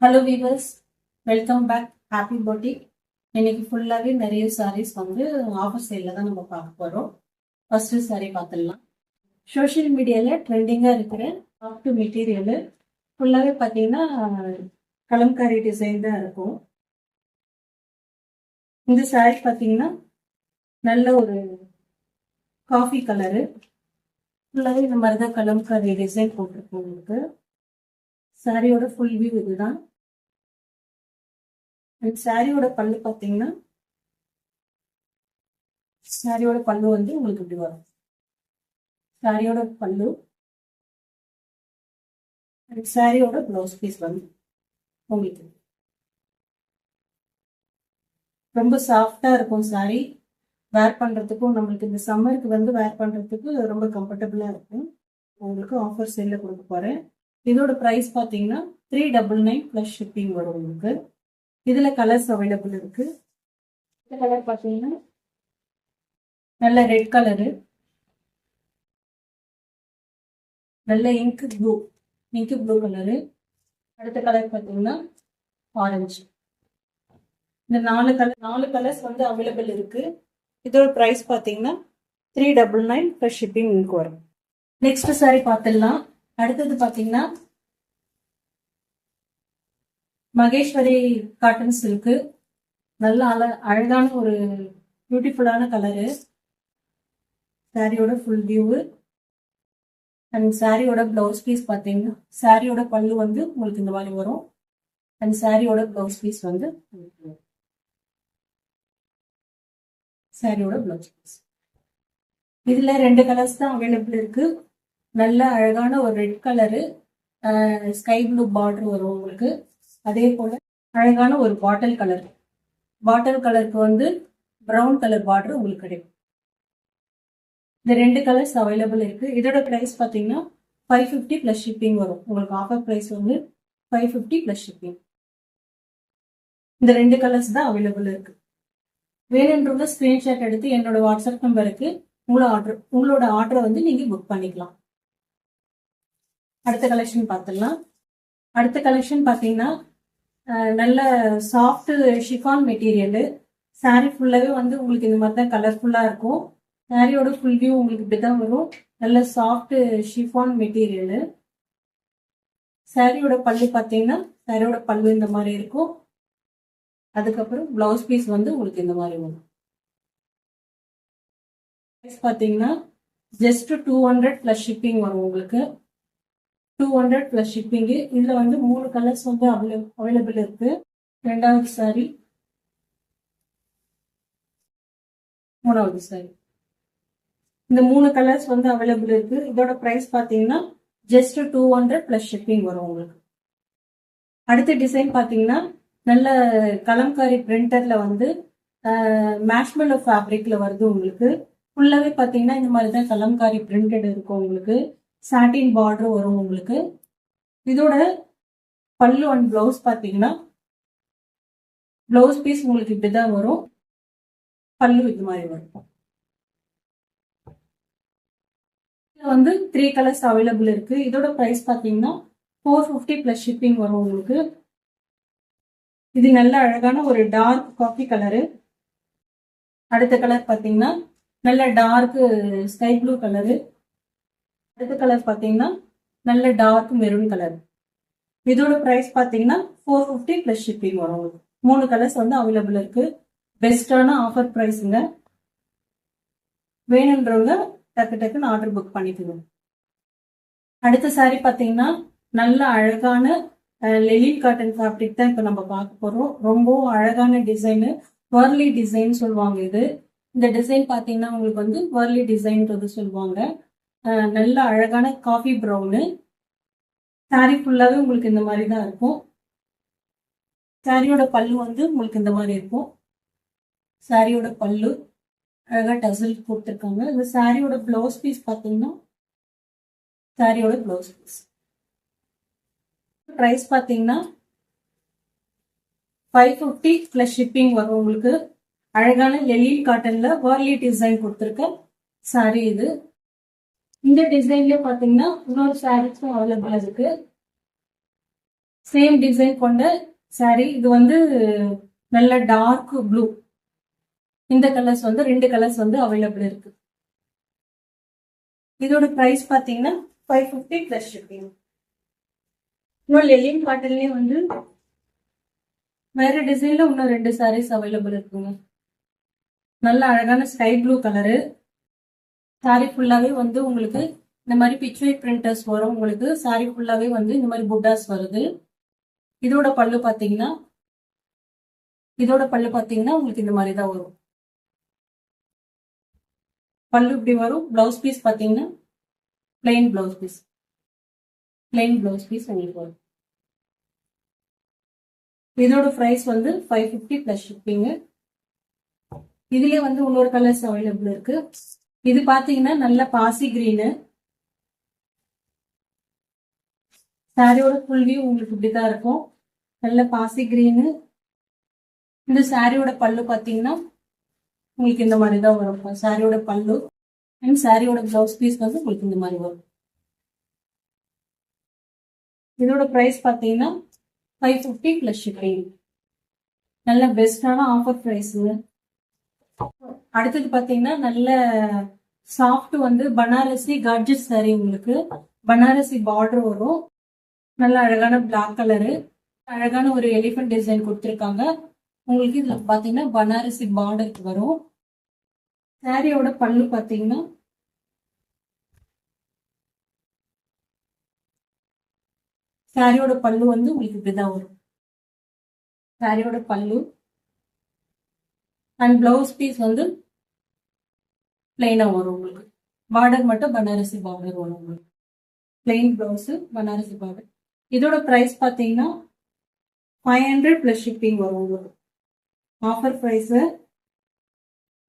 Hello viewers, welcome back. Happy boutique. இன்னைக்கு ஃபுல்லாகவே நிறைய சாரீஸ் வந்து ஆஃபர் சேலில் தான் நம்ம பார்க்க போகிறோம். ஃபர்ஸ்ட் சாரீ பார்த்துடலாம். சோஷியல் மீடியாவில் ட்ரெண்டிங்காக இருக்கிற சாஃப்ட் மெட்டீரியலு ஃபுல்லாகவே பார்த்தீங்கன்னா கலம்காரி டிசைன் தான் இருக்கும். இந்த சாரீ பார்த்தீங்கன்னா நல்ல ஒரு காஃபி கலரு, ஃபுல்லாகவே இந்த மாதிரி தான் கலம்காரி டிசைன் போட்டிருக்கோம். உங்களுக்கு சாரியோட ஃபுல் வியூ இதுதான். சாரியோட பல்லு பார்த்தீங்கன்னா சாரியோட பல்லு வந்து உங்களுக்கு இப்படி வரும். சாரியோட பல்லு, சாரியோட பிளவுஸ் பீஸ் வந்து உங்களுக்கு ரொம்ப சாஃப்டா இருக்கும். சாரி வேர் பண்றதுக்கும் நம்மளுக்கு இந்த சம்மருக்கு வந்து வேர் பண்றதுக்கு ரொம்ப கம்ஃபர்டபுளா இருக்கும். உங்களுக்கு ஆஃபர் சேல்ல கொடுக்க போறேன். இதோட பிரைஸ் பார்த்தீங்கன்னா 399 பிளஸ் ஷிப்பிங் வரும் உங்களுக்கு. இதுல கலர்ஸ் அவைலபிள் இருக்கு. இந்த கலர் பார்த்தீங்கன்னா நல்ல ரெட் கலரு, நல்ல இங்க் ப்ளூ கலரு. அடுத்த கலர் பார்த்தீங்கன்னா ஆரஞ்சு. இந்த நாலு கலர்ஸ் வந்து அவைலபிள் இருக்கு. இதோட பிரைஸ் பார்த்தீங்கன்னா 399 பிளஸ் ஷிப்பிங் உங்களுக்கு வரும். நெக்ஸ்ட் சாரி பார்த்துடலாம். அடுத்தது பார்த்தீங்கன்னா மகேஸ்வரி காட்டன் சில்க்கு. நல்ல அழகான ஒரு பியூட்டிஃபுல்லான கலரு. சாரியோட ஃபுல் வியூவு அண்ட் சாரியோட பிளவுஸ் பீஸ் பார்த்தீங்கன்னா சாரியோட பல்லு வந்து உங்களுக்கு இந்த மாதிரி வரும். அண்ட் சாரியோட பிளவுஸ் பீஸ் வந்து சாரியோட பிளவுஸ் பீஸ். இதுல 2 கலர்ஸ் தான் அவைலபிள் இருக்கு. நல்ல அழகான ஒரு red colour, sky blue border வரும் உங்களுக்கு. அதே போல அழகான ஒரு பாட்டில் கலருக்கு வந்து ப்ரௌன் கலர் பார்டர் உங்களுக்கு கிடைக்கும். இந்த 2 கலர்ஸ் அவைலபிள் இருக்கு. இதோட பிரைஸ் பார்த்தீங்கன்னா 550 பிளஸ் ஷிப்பிங் வரும் உங்களுக்கு. ஆஃபர் பிரைஸ் வந்து 550 பிளஸ் ஷிப்பிங். இந்த 2 கலர்ஸ் தான் அவைலபிள் இருக்கு. வேணுன்றவங்க ஸ்கிரீன்ஷாட் எடுத்து என்னோட வாட்ஸ்அப் நம்பருக்கு உங்களோட ஆர்டரை வந்து நீங்க புக் பண்ணிக்கலாம். அடுத்த கலெக்ஷன் பார்த்துடலாம். அடுத்த கலெக்ஷன் பார்த்தீங்கன்னா நல்ல சாஃப்ட் ஷிஃபான் மெட்டீரியலு. சாரி ஃபுல்லாகவே வந்து உங்களுக்கு இந்த மாதிரி தான் கலர்ஃபுல்லாக இருக்கும். சாரியோட ஃபுல் வியூ உங்களுக்கு இப்படி தான் வரும். நல்ல சாஃப்ட் ஷிஃபான் மெட்டீரியலு. சாரியோட பல்லு பார்த்தீங்கன்னா சாரியோட பல்லு இந்த மாதிரி இருக்கும். அதுக்கப்புறம் பிளவுஸ் பீஸ் வந்து உங்களுக்கு இந்த மாதிரி வரும். ப்ரைஸ் பார்த்தீங்கன்னா ஜஸ்ட் 200 பிளஸ் ஷிப்பிங் வரும் உங்களுக்கு. 200 பிளஸ் ஷிப்பிங்கு. இதுல வந்து 3 கலர்ஸ் வந்து அவைலபிள் இருக்கு. ரெண்டாவது சாரி, மூணாவது சாரி, இந்த 3 கலர்ஸ் வந்து அவைலபிள் இருக்கு. இதோட பிரைஸ் பார்த்தீங்கன்னா ஜஸ்ட் 200 பிளஸ் ஷிப்பிங் வரும் உங்களுக்கு. அடுத்த டிசைன் பார்த்தீங்கன்னா நல்ல கலம்காரி பிரிண்டர்ல வந்து மேஷ்மெல்லோ ஃபேப்ரிக்ல வருது உங்களுக்கு. ஃபுல்லாவே பார்த்தீங்கன்னா இந்த மாதிரி தான் கலம்காரி பிரிண்டட் இருக்கும் உங்களுக்கு. சாட்டின் பார்டர் வரும் உங்களுக்கு. இதோட பல்லு அண்ட் பிளவுஸ் பார்த்தீங்கன்னா பிளவுஸ் பீஸ் உங்களுக்கு இப்படிதான் வரும். பல்லு இது மாதிரி வரும். வந்து 3 கலர்ஸ் அவைலபிள் இருக்கு. இதோட பிரைஸ் பார்த்தீங்கன்னா 450 பிளஸ் ஷிப்பிங் வரும் உங்களுக்கு. இது நல்ல அழகான ஒரு டார்க் காஃபி கலரு. அடுத்த கலர் பார்த்தீங்கன்னா நல்ல டார்க் ஸ்கை ப்ளூ கலரு. அடுத்த கலர் பார்த்தீங்கன்னா நல்ல டார்க் மெரூன் கலர். இதோட பிரைஸ் பார்த்தீங்கன்னா 450 பிளஸ் ஷிப்பிங் வரும். 3 கலர்ஸ் வந்து அவைலபிள் இருக்கு. பெஸ்டான ஆஃபர் பிரைஸுங்க. வேணுன்றவங்க டக்குன்னு ஆர்டர் புக் பண்ணிக்கணும். அடுத்த சாரி பார்த்தீங்கன்னா நல்ல அழகான லெலின் காட்டன் ஃபேப்ரிக் தான் இப்போ நம்ம பார்க்க போறோம். ரொம்ப அழகான டிசைனு, வர்லி டிசைன் சொல்லுவாங்க இது. இந்த டிசைன் பார்த்தீங்கன்னா உங்களுக்கு வந்து வர்லி டிசைன்றது சொல்லுவாங்க. நல்ல அழகான காஃபி ப்ரௌனு. சாரி ஃபுல்லாவே உங்களுக்கு இந்த மாதிரி தான் இருக்கும். சாரியோட பல்லு வந்து உங்களுக்கு இந்த மாதிரி இருக்கும். சாரியோட பல்லு அழகா டசல் கொடுத்துருக்காங்க. இந்த சாரியோட பிளவுஸ் பீஸ் பார்த்தீங்கன்னா சாரியோட பிளவுஸ் பீஸ். பிரைஸ் பார்த்தீங்கன்னா 550 பிளஸ் ஷிப்பிங் வரும் உங்களுக்கு. அழகான லெலின் காட்டன்ல வர்லி டிசைன் கொடுத்துருக்க சாரி இது. இந்த டிசைன்லயே பாத்தீங்கன்னா இன்னொரு சாரீஸும் அவைலபிள் இருக்கு. சேம் டிசைன் கொண்ட saree. இது வந்து நல்ல டார்க் ப்ளூ. இந்த கலர்ஸ் வந்து 2 கலர்ஸ் வந்து அவைலபிள் இருக்கு. இதோட பிரைஸ் பாத்தீங்கன்னா 550 பிளஸ் ஷிப்பிங். இன்னும் லெலின் காட்டன்லயே வந்து வேற டிசைன்ல இன்னும் 2 சாரீஸ் அவைலபிள் இருக்குங்க. நல்ல அழகான ஸ்கை ப்ளூ கலரு. சாரி ஃபுல்லாவே வந்து உங்களுக்கு இந்த மாதிரி பிச்வே பிரிண்டர்ஸ் வரும். உங்களுக்கு சாரி ஃபுல்லாவே வந்து இந்த மாதிரி புட்டாஸ் வருது. இதோட பல்லு பாத்தீங்கன்னா உங்களுக்கு இந்த மாதிரி தான் வரும். பல்லு இப்படி வரும். பிளவுஸ் பீஸ் பாத்தீங்கன்னா பிளெயின் பிளவுஸ் பீஸ் உங்களுக்கு வரும். இதோட பிரைஸ் வந்து 550 பிளஸ் ஷிப்பிங். இதுலயே வந்து இன்னொரு கலர்ஸ் அவைலபிள் இருக்கு. இது பாத்தீங்கன்னா நல்ல பாசி கிரீனு. சாரியோட ஃபுல் வியூ உங்களுக்கு இப்படிதான் இருக்கும். நல்ல பாசி கிரீனு. இந்த சாரியோட பல்லு பாத்தீங்கன்னா உங்களுக்கு இந்த மாதிரி தான் வரும். சாரியோட பல்லு அண்ட் சாரியோட பிளவுஸ் பீஸ் வந்து உங்களுக்கு இந்த மாதிரி வரும். இதோட பிரைஸ் பாத்தீங்கன்னா 550 பிளஸ் ஷிப்பிங். நல்ல பெஸ்டான ஆஃபர் பிரைஸுங்க. அடுத்தது பாத்தீங்கன்னா நல்ல சாஃப்ட் வந்து பனாரசி கார்ஜஸ் சாரி. உங்களுக்கு பனாரசி பார்டர் வரும். நல்ல அழகான பிளாக் கலரு. அழகான ஒரு எலிஃபென்ட் டிசைன் கொடுத்துருக்காங்க. உங்களுக்கு இதுல பாத்தீங்கன்னா பனாரசி பார்டருக்கு வரும். சாரியோட பல்லு பாத்தீங்கன்னா சாரியோட பல்லு வந்து உங்களுக்கு இப்படிதான் வரும். சாரியோட பல்லு அண்ட் பிளவுஸ் பீஸ் வந்து பிளைனா வரும். உங்களுக்கு பார்டர் மட்டும் பனாரசி பார்டர் வரும். உங்களுக்கு பிளைன் பிளவுஸ் பனாரசி பார்டர். இதோட பிரைஸ் பாத்தீங்கன்னா 500 பிளஸ் ஷிப்பிங் வரும். உங்களுக்கு offer price.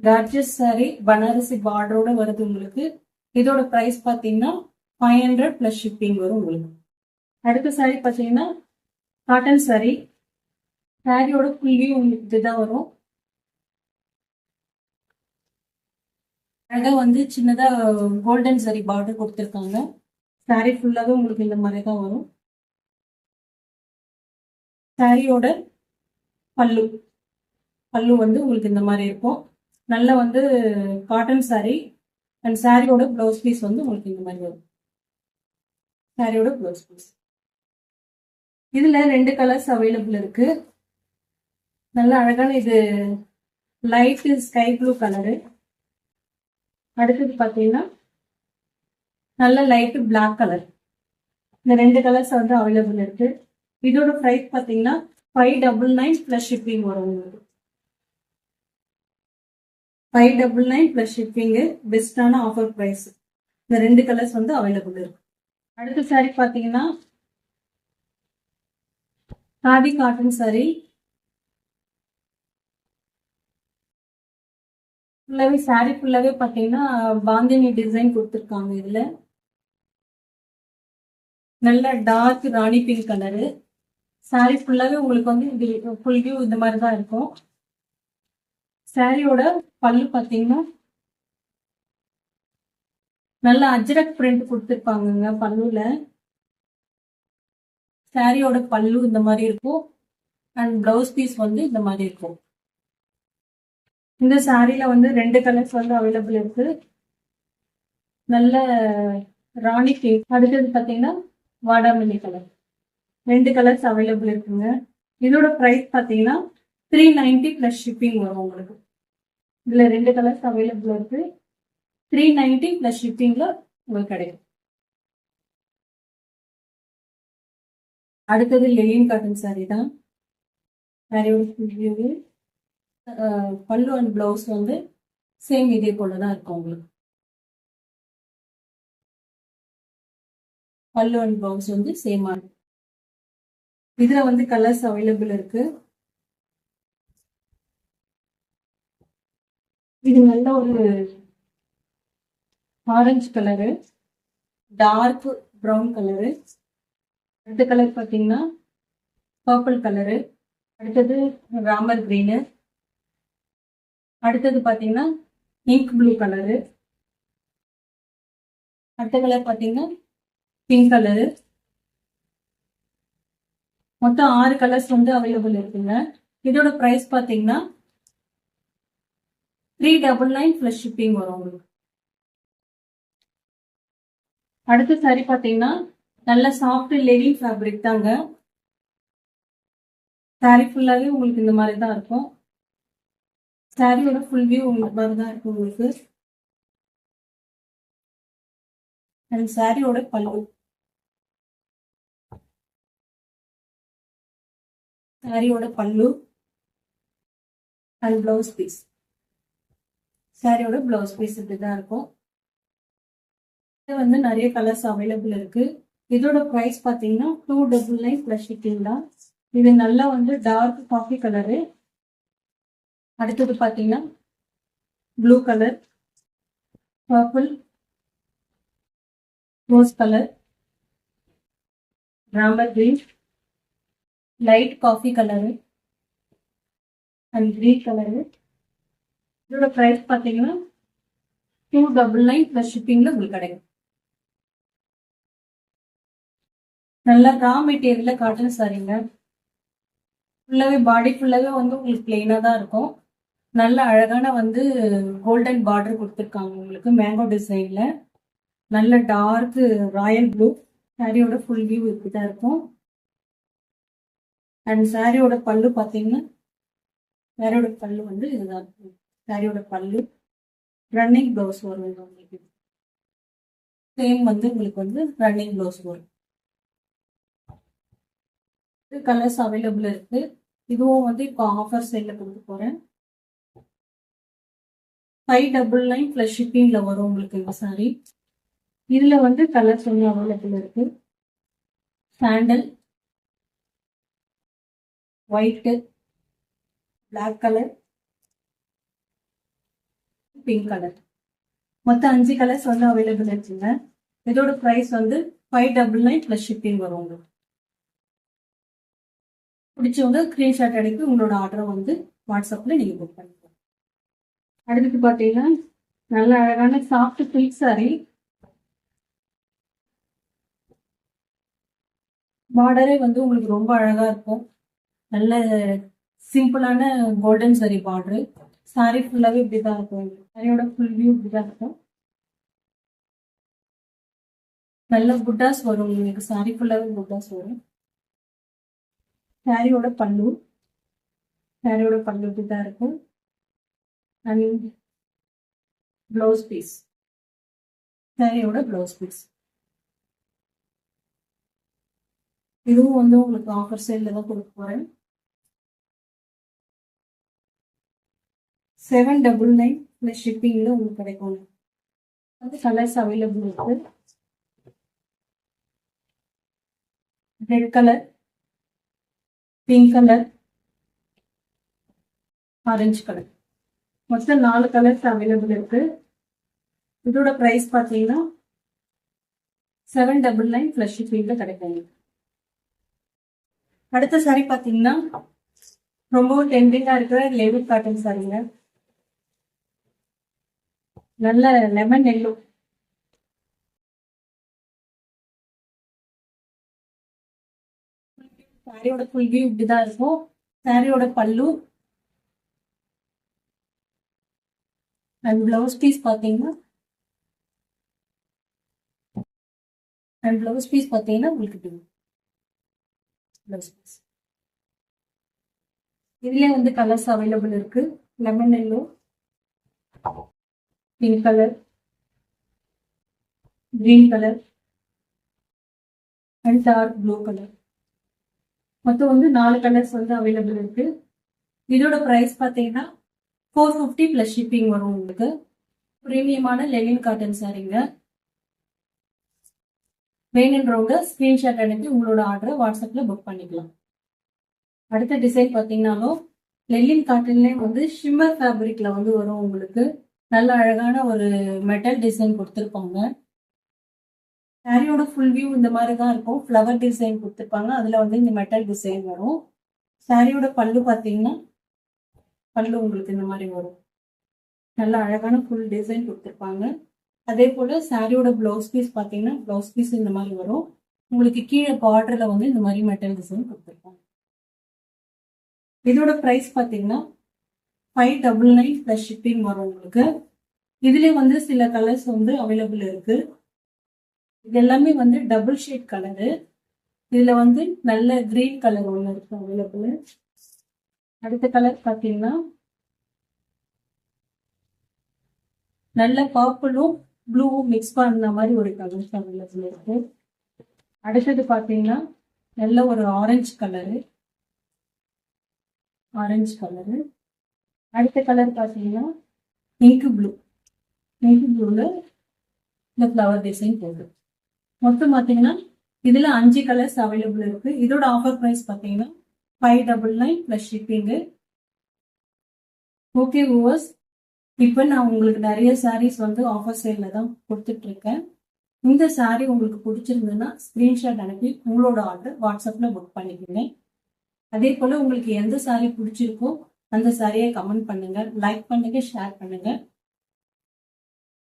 Gorgeous sari Banarasi பார்டரோட வருது உங்களுக்கு. இதோட பிரைஸ் பாத்தீங்கன்னா 500 பிளஸ் ஷிப்பிங் வரும் உங்களுக்கு. அடுத்த சாரி பாத்தீங்கன்னா காட்டன் சாரி. சாரியோட ஃபுல் வியூ உங்களுக்கு இதுதான் வரும். அழகா வந்து சின்னதா கோல்டன் சாரி பார்டர் கொடுத்துருக்காங்க. சாரி ஃபுல்லாவே உங்களுக்கு இந்த மாதிரி தான் வரும். சாரியோட பல்லு வந்து உங்களுக்கு இந்த மாதிரி இருக்கும். நல்ல வந்து காட்டன் சாரி அண்ட் சாரியோட பிளவுஸ் பீஸ் வந்து உங்களுக்கு இந்த மாதிரி வரும். சாரியோட பிளவுஸ் பீஸ். இதுல 2 கலர்ஸ் அவைலபிள் இருக்கு. நல்ல அழகான இது லைட் ஸ்கை ப்ளூ கலரு. அடுத்தது பாத்தீங்கன்னா நல்ல லைட் பிளாக் கலர். இந்த 2 கலர்ஸ் வந்து அவைலபிள் இருக்கு. இதோட பிரைஸ் பாத்தீங்கன்னா 599 பிளஸ் ஷிப்பிங் வரும் உங்களுக்கு. 599 பிளஸ் ஷிப்பிங். பெஸ்டான ஆஃபர் பிரைஸ். இந்த 2 கலர்ஸ் வந்து அவைலபிள் இருக்கு. அடுத்த சாரி பாத்தீங்கன்னா காதி காட்டன் சாரி. ஃபுல்லாவே சாரி ஃபுல்லாவே பாத்தீங்கன்னா பாந்தினி டிசைன் கொடுத்துருக்காங்க. இதுல நல்ல டார்க் ராணி பிங்க் கலரு. சாரி ஃபுல்லாவே உங்களுக்கு வந்து இது ஃபுல் வியூ இந்த மாதிரி தான் இருக்கும். சாரியோட பல்லு பாத்தீங்கன்னா நல்ல அஜ்ரக் பிரிண்ட் கொடுத்துருப்பாங்க பல்லுல. சாரியோட பல்லு இந்த மாதிரி இருக்கும் அண்ட் பிளவுஸ் பீஸ் வந்து இந்த மாதிரி இருக்கும். இந்த சாரியில வந்து 2 கலர்ஸ் வந்து அவைலபிள் இருக்கு. நல்ல ராணி பிங்க். அடுத்தது பாத்தீங்கன்னா வாடாமல்லி கலர். 2 கலர்ஸ் அவைலபிள் இருக்குங்க. இதோட பிரைஸ் பாத்தீங்கன்னா 390 பிளஸ் ஷிப்பிங் வரும் உங்களுக்கு. இதுல 2 கலர்ஸ் அவைலபிள் இருக்கு. 390 பிளஸ் ஷிப்பிங்ல உங்களுக்கு கிடைக்கும். அடுத்தது லெனின் காட்டன் சாரி தான். சாரியோட ஃபுல் வியூ. பல்லு அண்ட் பிளவுஸ் வந்து சேம் இதே போலதான் இருக்கும் உங்களுக்கு. பல்லு அண்ட் பிளவுஸ் வந்து சேமா இருக்கும். இதுல வந்து கலர்ஸ் அவைலபிள் இருக்கு. இது நல்ல ஒரு orange colour, dark brown colour. அடுத்த கலர் பாத்தீங்கன்னா பர்பிள் கலரு. அடுத்தது ராமர் கிரீனு. அடுத்தது பாத்தீங்கன்னா இங்க் ப்ளூ கலரு. அடுத்த கலர் பாத்தீங்கன்னா பிங்க் கலரு. மொத்தம் 6 கலர்ஸ் வந்து அவைலபிள் இருக்குங்க. இதோட பிரைஸ் பாத்தீங்கன்னா 399 பிளஸ் ஷிப்பிங் வரும் உங்களுக்கு. அடுத்த சாரி பாத்தீங்கன்னா நல்ல சாஃப்ட் லெனின் ஃபேப்ரிக் தாங்க. சாரி ஃபுல்லாவே உங்களுக்கு இந்த மாதிரி தான் இருக்கும். சாரியோட ஃபுல் வியூ உங்களுக்கு மாதிரி தான் இருக்கும் உங்களுக்கு. அண்ட் சாரியோட பல்லு, சாரியோட பல்லு அண்ட் பிளவுஸ் பீஸ். சாரியோட பிளவுஸ் பீஸ் இப்படிதான் இருக்கும். இது வந்து நிறைய கலர்ஸ் அவைலபிள் இருக்கு. இதோட பிரைஸ் பாத்தீங்கன்னா 299 பிளஸ் ஷிப்பிங் தான். இது நல்லா வந்து டார்க் காஃபி கலரு. அடுத்தது பாத்தீங்கன்னா blue colour, purple, rose colour, Ramar green, light coffee colour and green colour. இதோட பிரைஸ் பாத்தீங்கன்னா 299 பிளஸ் ஷிப்பிங்ல உங்களுக்கு கிடைக்கும். நல்லா ரா மெட்டீரியல்ல காட்டன் சாரீங்க. ஃபுல்லாவே பாடி ஃபுல்லாவே வந்து உங்களுக்கு பிளெயினா தான் இருக்கும். நல்ல அழகான வந்து கோல்டன் பார்டர் கொடுத்துருக்காங்க உங்களுக்கு மேங்கோ டிசைன்ல. நல்ல டார்க் ராயல் ப்ளூ. சாரியோட ஃபுல் வியூ இப்படிதான் இருக்கும். அண்ட் சாரியோட பல்லு பாத்தீங்கன்னா சாரியோட பல்லு வந்து இதுதான் இருக்கும். சாரியோட பல்லு ரன்னிங் ப்ளவுஸ் வரும் உங்களுக்கு. சேம் வந்து உங்களுக்கு வந்து ரன்னிங் ப்ளவுஸ் வரும். கலர்ஸ் அவைலபிள் இருக்கு. இதுவும் வந்து இப்போ ஆஃபர் சேல்ல கொடுக்க போறேன். 599 பிளஸ் ஷிப்பிங்ல வரும் உங்களுக்கு இந்த சாரி. இதுல வந்து கலர்ஸ் வந்து அவைலபிள் இருக்கு. Sandal, white, black colour, pink colour. மொத்தம் 5 கலர்ஸ் வந்து அவைலபிள் இருக்குங்க. இதோட பிரைஸ் வந்து 599 பிளஸ் ஷிப்பிங் வரும் உங்களுக்கு. பிடிச்சவங்க ஸ்கிரீன்ஷாட் எடுத்து உங்களோட ஆர்டரை வந்து வாட்ஸ்அப்ல நீங்க புக் பண்ணிக்கலாம். அடுத்து பாத்தீங்கன்னா நல்ல அழகான சாஃப்ட் சில்க் சாரி. பார்டரே வந்து உங்களுக்கு ரொம்ப அழகா இருக்கும். நல்ல சிம்பிளான கோல்டன் சாரி பார்டர். சாரி ஃபுல்லாவே இப்படிதான் இருக்கும். சாரியோட ஃபுல் வியூ இப்படிதான் இருக்கும். நல்ல புட்டாஸ் வரும் உங்களுக்கு. சாரி ஃபுல்லாவே புட்டாஸ் வரும். சாரியோட பல்லு, சாரியோட பல்லு இப்படிதான் இருக்கும். அண்ட் பிளவுஸ் பீஸ், சாரியோட பிளவுஸ் பீஸ். இதுவும் வந்து உங்களுக்கு ஆஃபர் சேல்ல தான் கொடுக்க போறேன். 799 பிளஸ் ஷிப்பிங்ல உங்களுக்கு கிடைக்கும். வந்து கலர்ஸ் அவைலபிள் இருக்கு. Red colour, pink colour, orange colour. மொத்தம் 4 கலர்ஸ் அவைலபிள் இருக்கு. இதோட பிரைஸ் பாத்தீங்கன்னா 799 பிளஸ் ஷிப்பிங்ல கிடைக்கும். அடுத்த சாரி பாத்தீங்கன்னா ரொம்ப டெண்டிங்கா இருக்கிற லேவிட் காட்டன் சாரிங்க. நல்ல லெமன் எல்லோ. சாரியோட ஃபுல் வியூ இப்படிதான் இருக்கும். சாரியோட பல்லு அண்ட் பிளவுஸ் பீஸ் பாத்தீங்கன்னா உங்களுக்கு பிளவுஸ் பீஸ். இதுலயே வந்து கலர்ஸ் அவைலபிள் இருக்கு. Lemon yellow, pink colour, green colour and dark blue colour. மொத்தம் வந்து 4 கலர்ஸ் வந்து அவைலபிள் இருக்கு. இதோட பிரைஸ் பாத்தீங்கன்னா 450 பிளஸ் ஷிப்பிங் வரும் உங்களுக்கு. பிரீமியமான லெனின் காட்டன் சாரீங்க. வேணுன்றவங்க ஸ்கிரீன்ஷாட் அனுப்பி உங்களோட ஆர்டரை வாட்ஸ்அப்ல புக் பண்ணிக்கலாம். அடுத்த டிசைன் பாத்தீங்கன்னாலும் லெனின் காட்டன்லேயே வந்து ஷிம்மர் ஃபேப்ரிக்ல வந்து வரும் உங்களுக்கு. நல்ல அழகான ஒரு மெட்டல் டிசைன் கொடுத்துருப்பாங்க. சாரியோட ஃபுல் வியூ இந்த மாதிரி தான் இருக்கும். ஃப்ளவர் டிசைன் கொடுத்துருப்பாங்க. அதுல வந்து இந்த மெட்டல் டிசைன் வரும். சாரியோட பல்லு பாத்தீங்கன்னா பல்லு உங்களுக்கு இந்த மாதிரி வரும். நல்ல அழகான ஃபுல் டிசைன் கொடுத்துருப்பாங்க. அதே போல சாரியோட பிளவுஸ் பீஸ் பாத்தீங்கன்னா பிளவுஸ் பீஸ் இந்த மாதிரி வரும். உங்களுக்கு கீழே பார்டர்ல வந்து இந்த மாதிரி மெட்டல் டிசைன் கொடுத்துருக்காங்க. இதோட பிரைஸ் பார்த்தீங்கன்னா 599 ப்ளஸ் ஷிப்பிங் வரும் உங்களுக்கு. இதுல வந்து சில கலர்ஸ் வந்து அவைலபிள் இருக்கு. இது எல்லாமே வந்து டபுள் ஷேட் கலரு. இதுல வந்து நல்ல கிரீன் கலர் ஒன்று இருக்கு அவைலபிள். அடுத்த கலர் பார்த்தீங்கன்னா நல்ல பர்பிளும் ப்ளூவும் மிக்ஸ் பண்ண மாதிரி ஒரு கலர்ஸ் அவைலபிள் இருக்கு. அடுத்தது பார்த்தீங்கன்னா நல்ல ஒரு ஆரஞ்சு கலரு. அடுத்த கலர் பார்த்தீங்கன்னா பிங்க் ப்ளூ. ப்ளூல இந்த ஃப்ளவர் டிசைன் போகுது. மொத்தம் பார்த்தீங்கன்னா இதுல 5 கலர்ஸ் அவைலபிள் இருக்கு. இதோட ஆஃபர் பிரைஸ் பார்த்தீங்கன்னா 599 ப்ளஸ் ஷிப்பிங்கு. ஓகே வியூவர்ஸ், இப்போ நான் உங்களுக்கு நிறைய சாரீஸ் வந்து ஆஃபர் சேல்ல தான் கொடுத்துட்டு இருக்கேன். இந்த சாரீ உங்களுக்கு பிடிச்சிருந்ததுன்னா ஸ்கிரீன்ஷாட் அனுப்பி உங்களோட ஆர்டர் வாட்ஸ்அப்ல புக் பண்ணிக்கோங்க. அதே போல உங்களுக்கு எந்த சாரீ பிடிச்சிருக்கோ அந்த சாரியை கமெண்ட் பண்ணுங்க, லைக் பண்ணுங்க, ஷேர் பண்ணுங்க.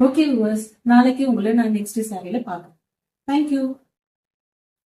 ஓகே வியூவர்ஸ், நாளைக்கு உங்களை நான் நெக்ஸ்ட் சாரியில பார்க்குறேன். தேங்க்யூ.